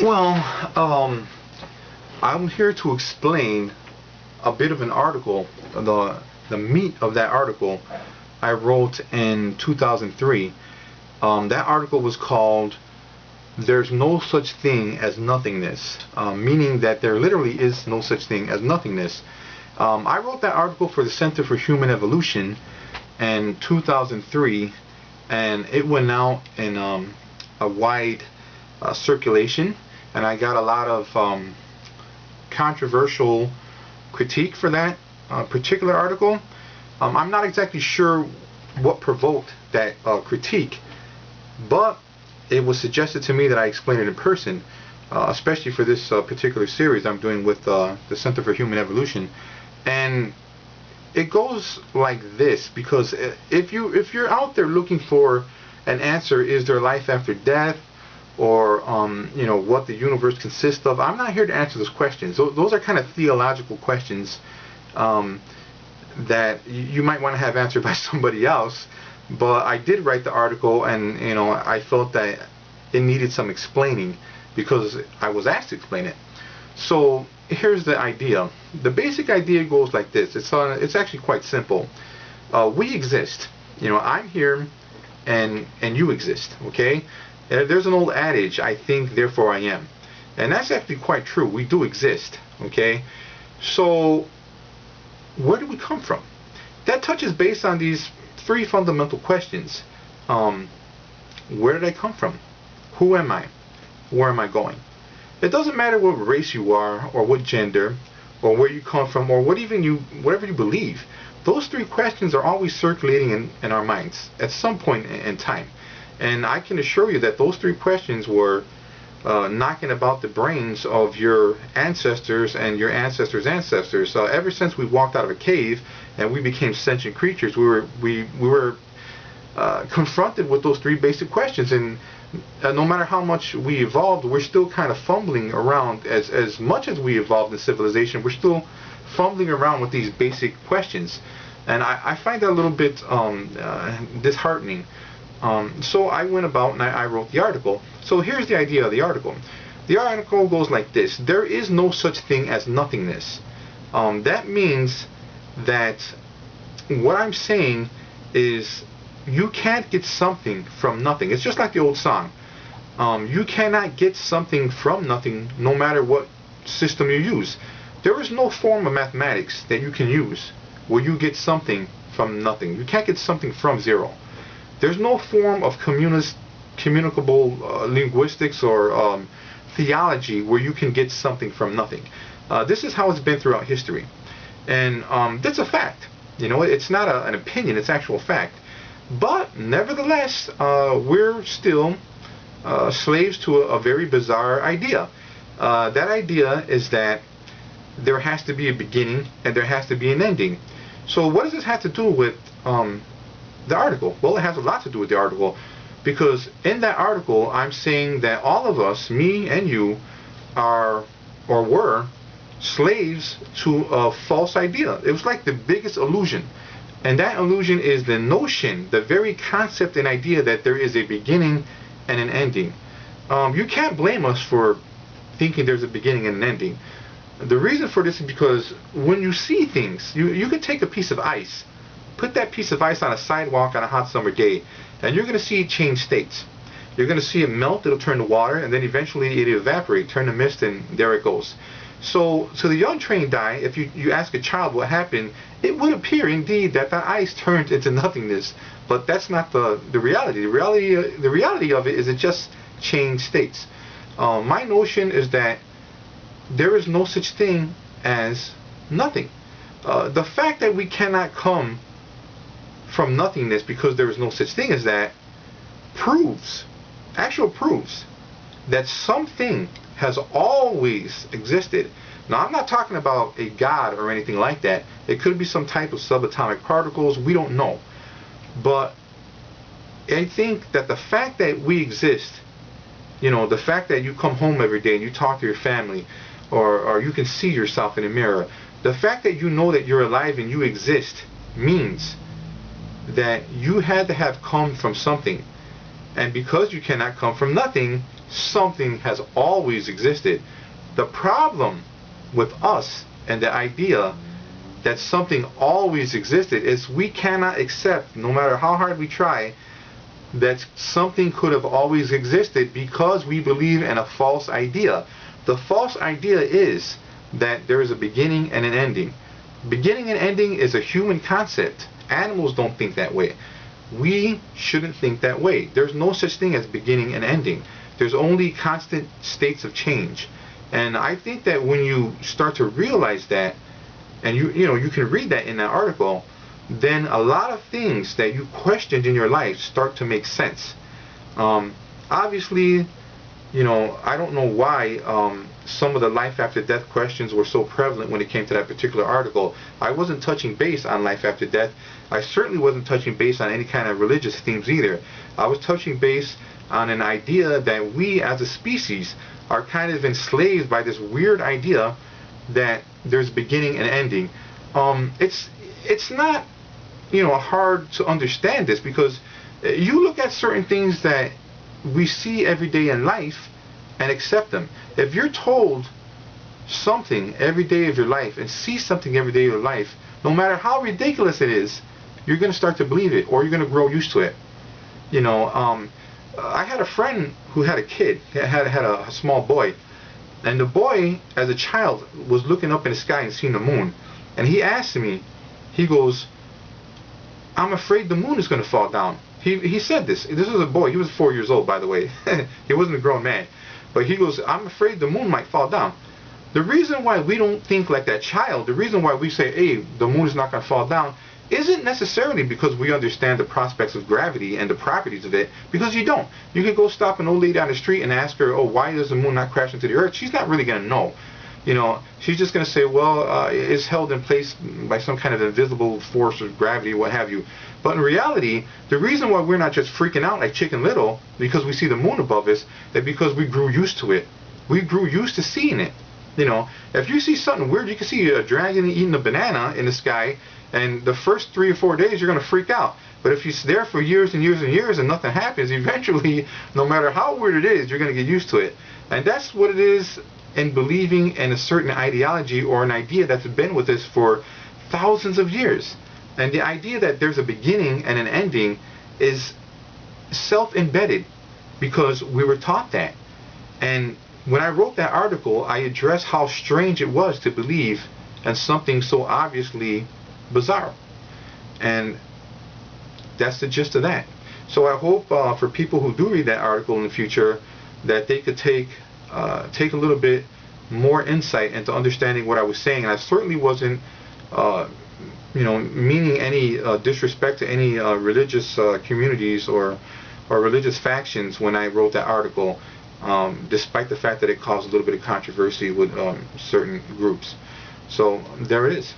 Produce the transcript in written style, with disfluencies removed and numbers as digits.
Well, I'm here to explain a bit of an article, the meat of that article I wrote in 2003. That article was called "There's No Such Thing as Nothingness," meaning that there literally is no such thing as nothingness. I wrote that article for the Center for Human Evolution in 2003, and it went out in a wide circulation, and I got a lot of controversial critique for that particular article. I'm not exactly sure what provoked that critique, but it was suggested to me that I explain it in person, especially for this particular series I'm doing with the Center for Human Evolution. And it goes like this, because if you're out there looking for an answer, is there life after death, or what the universe consists of, I'm not here to answer those questions. Those are kind of theological questions that you might want to have answered by somebody else. But I did write the article, and I felt that it needed some explaining because I was asked to explain it. So here's the idea. The basic idea goes like this. It's actually quite simple. We exist. I'm here, and you exist. Okay. There's an old adage, I think, therefore I am. And that's actually quite true. We do exist. Okay. So where do we come from? That touches base on these three fundamental questions. Where did I come from? Who am I? Where am I going? It doesn't matter what race you are, or what gender, or where you come from, or whatever you believe. Those three questions are always circulating in our minds at some point in time. And I can assure you that those three questions were knocking about the brains of your ancestors and your ancestors' ancestors. Ever since we walked out of a cave and we became sentient creatures, we were confronted with those three basic questions. And no matter how much we evolved, we're still kind of fumbling around. As much as we evolved in civilization, we're still fumbling around with these basic questions. And I find that a little bit disheartening. So I went about and I wrote the article. So here's the idea of the article. The article goes like this. There is no such thing as nothingness. That means that what I'm saying is you can't get something from nothing. It's just like the old song. You cannot get something from nothing, no matter what system you use. There is no form of mathematics that you can use where you get something from nothing. You can't get something from zero. There's no form of communicable linguistics or theology where you can get something from nothing. This is how it's been throughout history. And that's a fact. It's not an opinion, it's actual fact. But nevertheless, we're still slaves to a very bizarre idea. That idea is that there has to be a beginning and there has to be an ending. So what does this have to do with the article? Well, it has a lot to do with the article, because in that article I'm saying that all of us, me and you, are or were slaves to a false idea. It was like the biggest illusion, and that illusion is the notion, the very concept and idea that there is a beginning and an ending. You can't blame us for thinking there's a beginning and an ending. The reason for this is because when you see things, you could take a piece of ice, put that piece of ice on a sidewalk on a hot summer day, and you're going to see it change states. You're going to see it melt, it'll turn to water, and then eventually it'll evaporate, turn to mist, and there it goes. So to the untrained eye, if you ask a child what happened, it would appear indeed that the ice turned into nothingness. But that's not the reality. The reality of it is it just changed states. My notion is that there is no such thing as nothing. The fact that we cannot come from nothingness because there is no such thing as that proves that something has always existed. Now, I'm not talking about a god or anything like that. It could be some type of subatomic particles. We don't know. But I think that the fact that we exist, the fact that you come home every day and you talk to your family, or you can see yourself in a mirror, the fact that you know that you're alive and you exist means that you had to have come from something. And because you cannot come from nothing, something has always existed. The problem with us and the idea that something always existed is we cannot accept, no matter how hard we try, that something could have always existed because we believe in a false idea. The false idea is that there is a beginning and an ending. Beginning and ending is a human concept. Animals don't think that way. We shouldn't think that way. There's no such thing as beginning and ending. There's only constant states of change. And I think that when you start to realize that, and you can read that in that article, then a lot of things that you questioned in your life start to make sense. Obviously, I don't know why some of the life after death questions were so prevalent when it came to that particular article. I wasn't touching base on life after death. I certainly wasn't touching base on any kind of religious themes either. I was touching base on an idea that we as a species are kind of enslaved by this weird idea that there's beginning and ending. It's not hard to understand this, because you look at certain things that we see every day in life and accept them. If you're told something every day of your life and see something every day of your life, no matter how ridiculous it is, you're going to start to believe it, or you're going to grow used to it. I had a friend who had a kid, had a small boy, and the boy, as a child, was looking up in the sky and seeing the moon, and he asked me, he goes, "I'm afraid the moon is going to fall down." He said this. This was a boy. He was 4 years old, by the way. He wasn't a grown man. But he goes, "I'm afraid the moon might fall down." The reason why we don't think like that child, the reason why we say, "Hey, the moon is not going to fall down," isn't necessarily because we understand the prospects of gravity and the properties of it, because you don't. You could go stop an old lady on the street and ask her, "Oh, why does the moon not crash into the earth?" She's not really going to know. She's just going to say, well, it's held in place by some kind of invisible force of gravity, what have you. But in reality, the reason why we're not just freaking out like Chicken Little because we see the moon above us is because we grew used to it. We grew used to seeing it. If you see something weird, you can see a dragon eating a banana in the sky, and the first 3 or 4 days you're going to freak out. But if you're there for years and years and years and nothing happens, eventually, no matter how weird it is, you're going to get used to it. And that's what it is in believing in a certain ideology or an idea that's been with us for thousands of years. And the idea that there's a beginning and an ending is self-embedded because we were taught that. And when I wrote that article, I addressed how strange it was to believe in something so obviously bizarre. And that's the gist of that. So I hope for people who do read that article in the future that they could take a little bit more insight into understanding what I was saying. And I certainly wasn't meaning any disrespect to any religious communities or religious factions when I wrote that article, despite the fact that it caused a little bit of controversy with certain groups. So there it is.